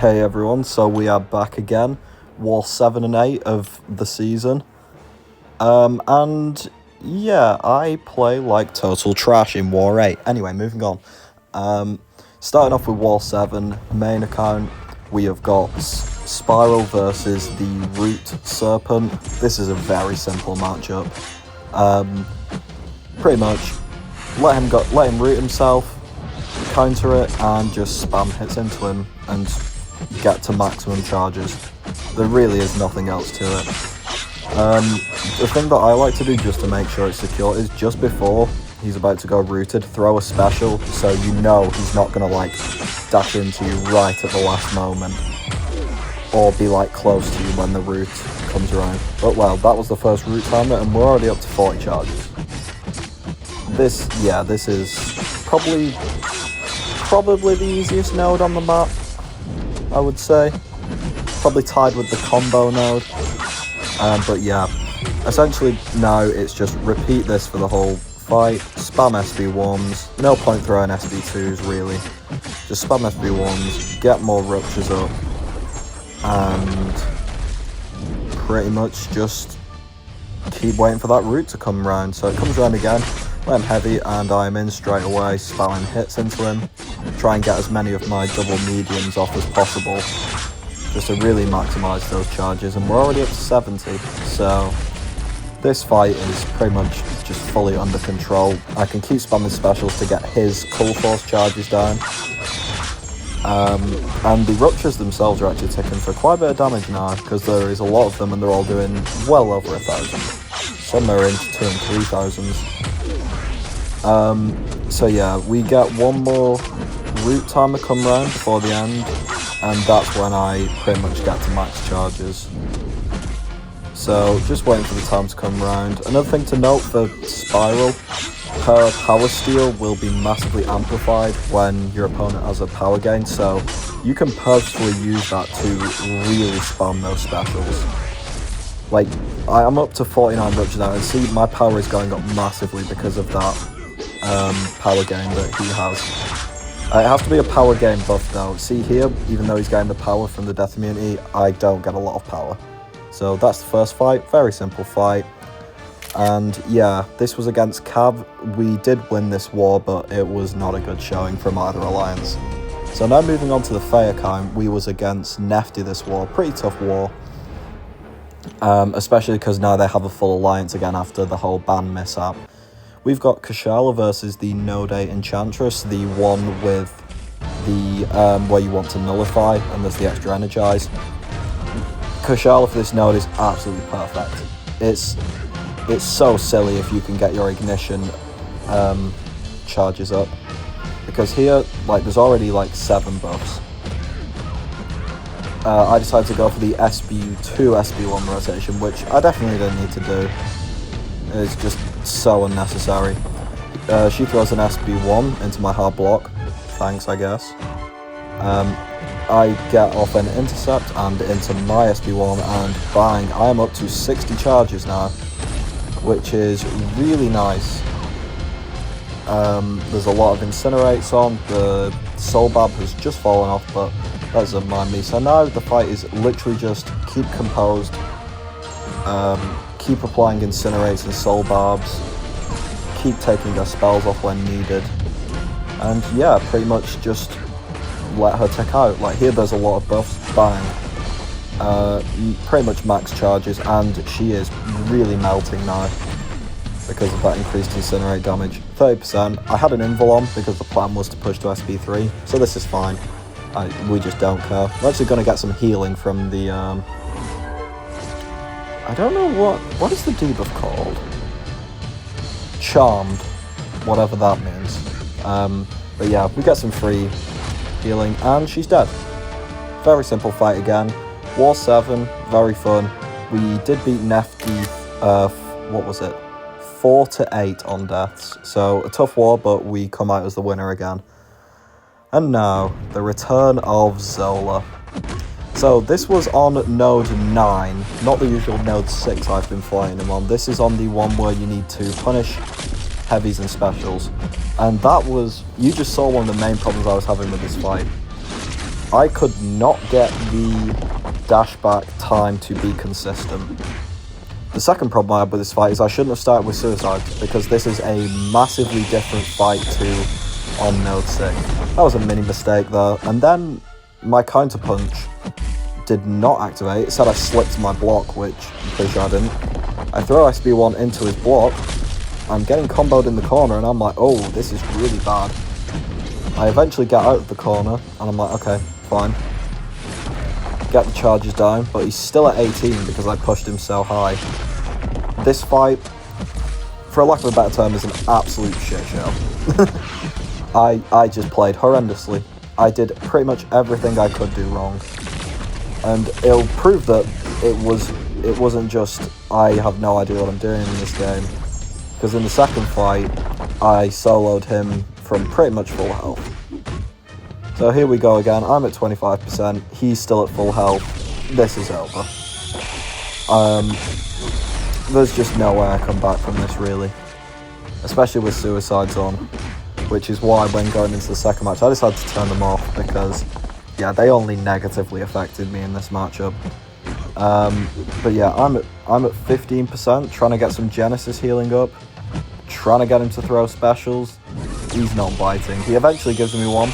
Hey everyone, so we are back again, War 7 and 8 of the season. And yeah, I play like total trash in War 8. Anyway, moving on. Starting off with War 7, main account, we have got Spiral versus the Root Serpent. This is a very simple matchup. Pretty much, let him root himself, counter it, and just spam hits into him and get to maximum charges. There really is nothing else to it. The thing that I like to do just to make sure it's secure is just before he's about to go rooted, throw a special so you know he's not going to like dash into you right at the last moment or be like close to you when the root comes around. But well, that was the first root timer and we're already up to 40 charges. This is probably the easiest node on the map, I would say. Probably tied with the combo node. But yeah, essentially now it's just repeat this for the whole fight. Spam SB1s. No point throwing SB2s really. Just spam SB1s, get more ruptures up, and pretty much just keep waiting for that root to come around. So it comes around again. Let him heavy and I'm in straight away, spamming hits into him. Try and get as many of my double mediums off as possible, just to really maximise those charges, and we're already up to 70, so this fight is pretty much just fully under control. I can keep spamming specials to get his Cool Force charges down, and the ruptures themselves are actually ticking for quite a bit of damage now, because there is a lot of them and they're all doing well over 1,000. Some are into 2,000 and 3,000s. So yeah, we get one more root timer come round before the end, and that's when I pretty much get to max charges. So just waiting for the time to come round. Another thing to note for Spiral, her power steal will be massively amplified when your opponent has a power gain, so you can purposefully use that to really spam those specials. Like, I'm up to 49 rupture now, and see my power is going up massively because of that power gain that he has. It has to be a power gain buff though. See here, even though he's getting the power from the death immunity, I don't get a lot of power. So that's the first fight, very simple fight. And yeah, this was against Cav. We did win this war, but it was not a good showing from either alliance. So now moving on to the Fae account, we was against Nefti this war, pretty tough war. Especially because now they have a full alliance again after the whole ban mishap. We've got Kushala versus the Node 8 Enchantress, the one with the where you want to nullify and there's the extra energize. Kushala for this node is absolutely perfect. It's so silly if you can get your ignition charges up, because here like there's already like 7 buffs. I decided to go for the SB2 SB1 rotation, which I definitely didn't need to do. It's just so unnecessary. She throws an SB1 into my hard block. Thanks, I guess. I get off an intercept and into my SB1, and bang, I am up to 60 charges now, which is really nice. There's a lot of incinerates on. The soul barb has just fallen off, but that doesn't mind me. So now the fight is literally just keep composed, keep applying incinerates and soul barbs, keep taking her spells off when needed, and yeah, pretty much just let her tick out. Like here there's a lot of buffs, bang, pretty much max charges, and she is really melting now because of that increased incinerate damage. 30%. I had an invul on because the plan was to push to SB3, so this is fine. We just don't care. We're actually going to get some healing from the I don't know what is the debuff called? Charmed, whatever that means. But yeah, we get some free healing, and she's dead. Very simple fight again. War 7, very fun. We did beat Nefti, what was it? 4-8 on deaths. So a tough war, but we come out as the winner again. And now, the return of Zola. So this was on node 9, not the usual node 6 I've been flying him on. This is on the one where you need to punish heavies and specials. And that was, you just saw one of the main problems I was having with this fight. I could not get the dash back time to be consistent. The second problem I had with this fight is I shouldn't have started with Suicide, because this is a massively different fight to on Node 6. That was a mini mistake though, and then my counter punch did not activate. It said I slipped my block, which I'm pretty sure I didn't. I throw SB1 into his block, I'm getting comboed in the corner, and I'm like, oh, this is really bad. I eventually get out of the corner, and I'm like, okay, fine. Get the charges down, but he's still at 18 because I pushed him so high. This fight, for a lack of a better term, is an absolute shit show. I just played horrendously. I did pretty much everything I could do wrong. And it'll prove that it wasn't just I have no idea what I'm doing in this game. Because in the second fight, I soloed him from pretty much full health. So here we go again. I'm at 25%. He's still at full health. This is over. There's just no way I come back from this, really. Especially with Suicides on. Which is why when going into the second match, I decided to turn them off because, yeah, they only negatively affected me in this matchup. But yeah, I'm at 15%, trying to get some Genesis healing up. Trying to get him to throw specials. He's not biting. He eventually gives me one.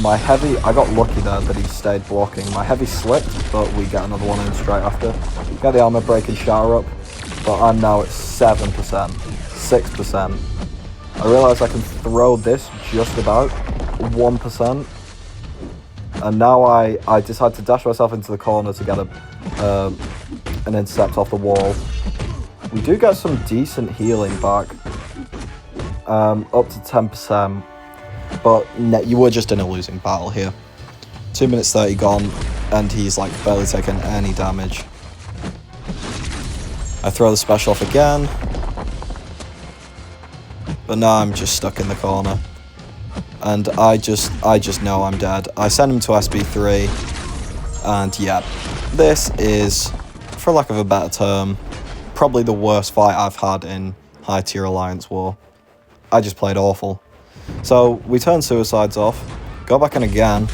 My heavy, I got lucky there that he stayed blocking. My heavy slipped, but we get another one in straight after. Get the armor break and shatter up, but I'm now at 7%, 6%. I realise I can throw this just about 1%. And now I decide to dash myself into the corner to get an intercept off the wall. We do get some decent healing back, up to 10%, but you were just in a losing battle here. 2 minutes 30 gone, and he's like barely taking any damage. I throw the special off again, but now I'm just stuck in the corner, and I just know I'm dead. I send him to SB3, and yeah, this is, for lack of a better term, probably the worst fight I've had in high tier Alliance War. I just played awful. So we turn Suicides off, go back in again,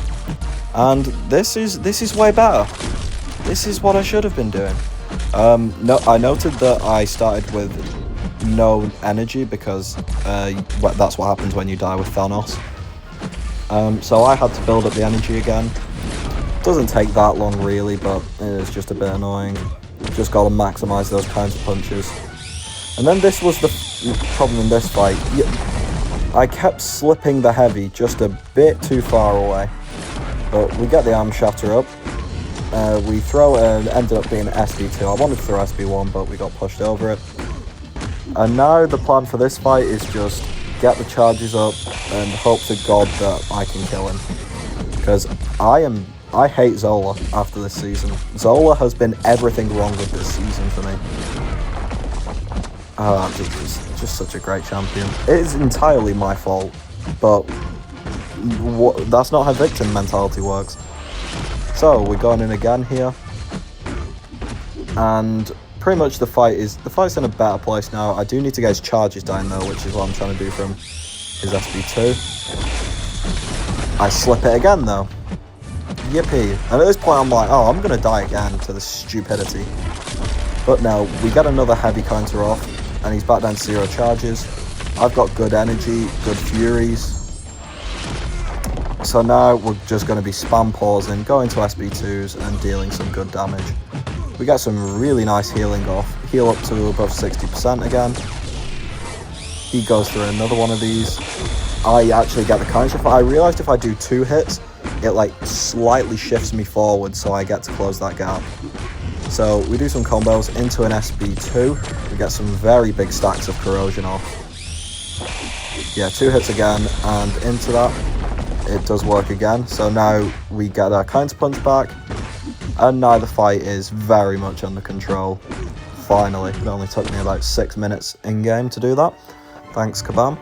and this is way better. This is what I should have been doing. No, I noted that I started with no energy because that's what happens when you die with Thanos. So I had to build up the energy again. Doesn't take that long really, but it is just a bit annoying. Just got to maximise those kinds of punches. And then this was the problem in this fight. I kept slipping the heavy just a bit too far away. But we get the arm shatter up. We throw and ended up being SB2. I wanted to throw SB1, but we got pushed over it. And now the plan for this fight is just get the charges up and hope to God that I can kill him. Because I hate Zola after this season. Zola has been everything wrong with this season for me. Just such a great champion. It is entirely my fault, but that's not how victim mentality works. So we're going in again here, and pretty much the fight's in a better place now. I do need to get his charges down though, which is what I'm trying to do from his SB2. I slip it again though. Yippee. And at this point I'm like, oh, I'm gonna die again to this stupidity. But no, we get another heavy counter off, and he's back down to 0 charges. I've got good energy, good furies. So now we're just going to be spam pausing, going to SB2s and dealing some good damage. We get some really nice healing off. Heal up to above 60% again. He goes through another one of these. I actually get the counter. I realised if I do 2 hits, it like slightly shifts me forward, so I get to close that gap. So we do some combos into an SB2. We get some very big stacks of corrosion off. Yeah, 2 hits again, and into that. It does work again. So now we get our counter punch back, and now the fight is very much under control. Finally, it only took me about 6 minutes in game to do that. Thanks, Kabam.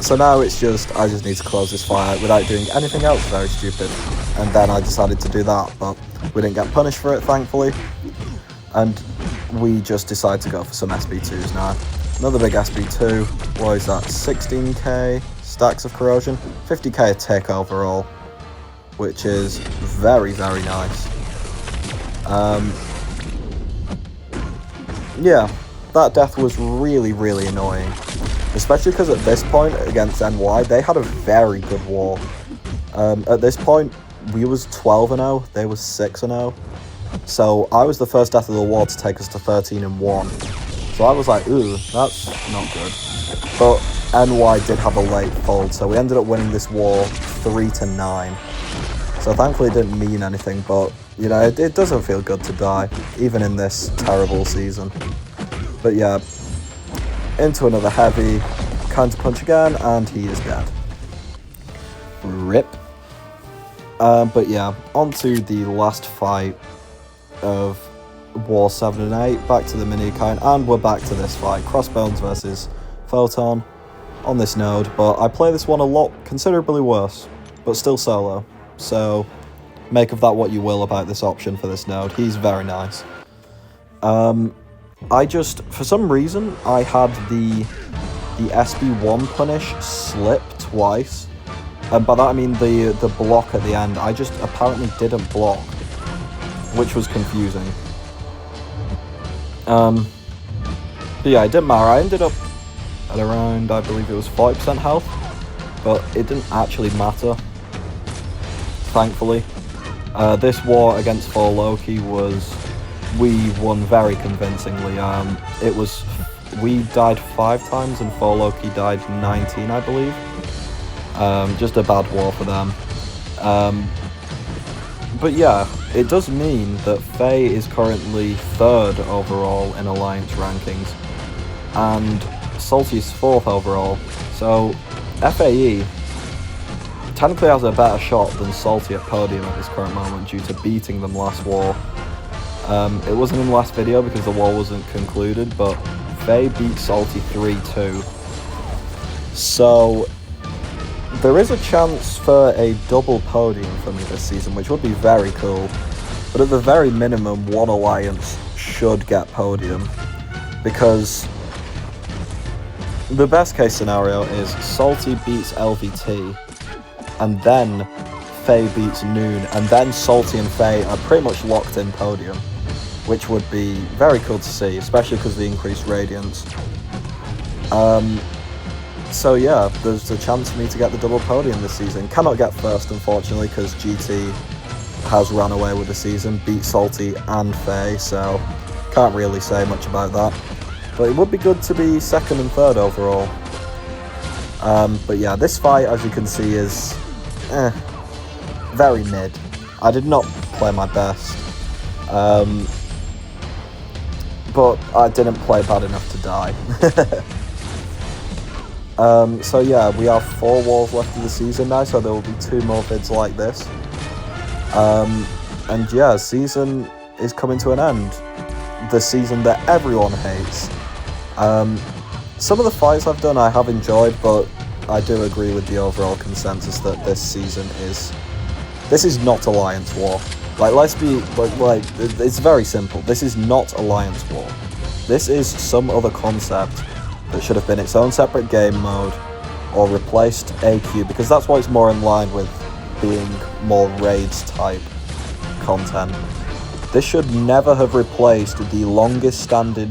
So now it's just, I just need to close this fight out without doing anything else very stupid. And then I decided to do that, but we didn't get punished for it, thankfully. And we just decided to go for some SB2s now. Another big SB2, what is that, 16k? stacks of corrosion, 50k a tick overall, which is very, very nice. Yeah, that death was really, really annoying, especially because at this point against NY, they had a very good war. At this point, we was 12-0, they was 6-0, so I was the first death of the war to take us to 13-1. So I was like, ooh, that's not good. But NY did have a late fold, so we ended up winning this war 3-9. So thankfully it didn't mean anything, but, you know, it doesn't feel good to die, even in this terrible season. But yeah, into another heavy, counter-punch again, and he is dead. RIP. But yeah, on to the last fight of War 7 and 8, back to the mini account, and we're back to this fight, Crossbones versus Photon on this node, but I play this one a lot considerably worse, but still solo, so make of that what you will about this option for this node. He's very nice. I just, for some reason, I had the SB1 punish slip twice, and by that I mean the block at the end. I just apparently didn't block, which was confusing. But yeah, it didn't matter. I ended up at around, I believe it was 40% health, but it didn't actually matter, thankfully. This war against 4loki was, we won very convincingly. We died 5 times and 4loki died 19, I believe. Just a bad war for them. But yeah, it does mean that Faye is currently 3rd overall in Alliance rankings, and Salty is 4th overall, so FAE technically has a better shot than Salty at podium at this current moment due to beating them last war. It wasn't in the last video because the war wasn't concluded, but Faye beat Salty 3-2. So there is a chance for a double podium for me this season, which would be very cool. But at the very minimum, one Alliance should get podium, because the best case scenario is Salty beats LVT, and then Faye beats Noon, and then Salty and Faye are pretty much locked in podium, which would be very cool to see, especially because of the increased radiance. So yeah, there's a chance for me to get the double podium this season. Cannot get first, unfortunately, because GT has run away with the season, beat Salty and Faye, so can't really say much about that. But it would be good to be 2nd and 3rd overall. But yeah, this fight, as you can see, is very mid. I did not play my best, but I didn't play bad enough to die. So yeah, we have 4 wars left of the season now, so there will be 2 more vids like this. And yeah, season is coming to an end. The season that everyone hates. Some of the fights I've done I have enjoyed, but I do agree with the overall consensus that this season is not Alliance War. Like, let's be, like, it's very simple. This is not Alliance War. This is some other concept that should have been its own separate game mode, or replaced AQ, because that's why it's more in line with being more raids type content. This should never have replaced the longest standing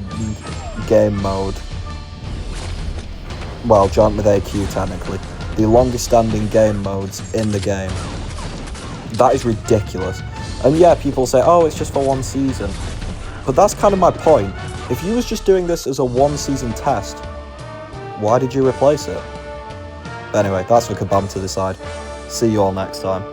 game mode, well, joint with AQ technically, the longest standing game modes in the game. That is ridiculous. And yeah, people say, oh, it's just for 1 season. But that's kind of my point. If you was just doing this as a 1 season test, why did you replace it? But anyway, that's for Kabam to decide. See you all next time.